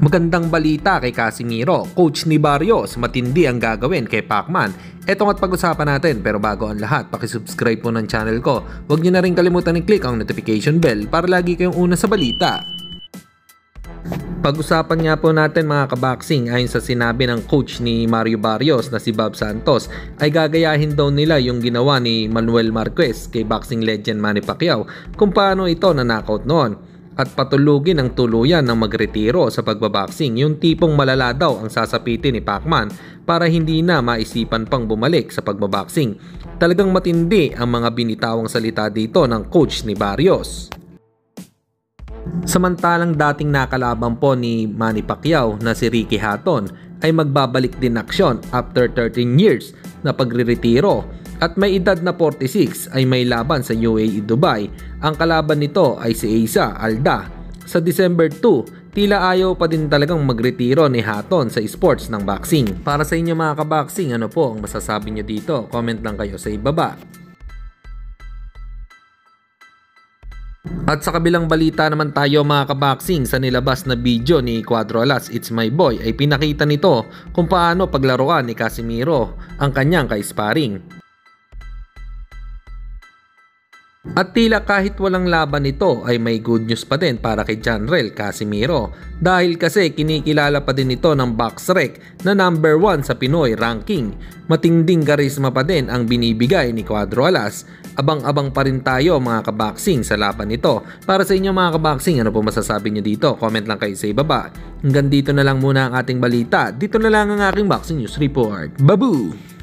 Magandang balita kay Casimiro, coach ni Barrios, matindi ang gagawin kay Pacman. Eto nga't pag-usapan natin, pero bago ang lahat, pakisubscribe po ng channel ko. Huwag niyo na rin kalimutan i-click ang notification bell para lagi kayong una sa balita. Pag-usapan nga po natin mga kaboxing, ayon sa sinabi ng coach ni Mario Barrios na si Bob Santos, ay gagayahin daw nila yung ginawa ni Manuel Marquez kay boxing legend Manny Pacquiao kung paano ito na-knockout noon. At patulugin ang tuluyan ng magretiro sa pagbaboxing, yung tipong malala daw ang sasapitin ni Pacman para hindi na maisipan pang bumalik sa pagbaboxing. Talagang matindi ang mga binitawang salita dito ng coach ni Barrios. Samantalang dating nakalaban po ni Manny Pacquiao na si Ricky Hatton ay magbabalik din aksyon after 13 years na pagriretiro. At may edad na 46 ay may laban sa UAE Dubai. Ang kalaban nito ay si Asa Alda. Sa December 2, tila ayaw pa din talagang magretiro ni Hatton sa sports ng boxing. Para sa inyo mga kaboxing, ano po ang masasabi nyo dito? Comment lang kayo sa ibaba. At sa kabilang balita naman tayo mga kaboxing, sa nilabas na video ni Cuadro Alas, It's My Boy, ay pinakita nito kung paano paglaruan ni Casimiro ang kanyang ka-sparring. At tila kahit walang laban nito ay may good news pa din para kay Janrel Casimiro, dahil kasi kinikilala pa din ito ng BoxRec na number 1 sa Pinoy ranking. Matinding karisma pa din ang binibigay ni Cuadro Alas. Abang-abang pa rin tayo mga kaboxing sa laban nito. Para sa inyo mga kaboxing, ano po masasabi nyo dito? Comment lang kayo sa ibaba. Hanggang dito na lang muna ang ating balita. Dito na lang ang aking boxing news report. Babu!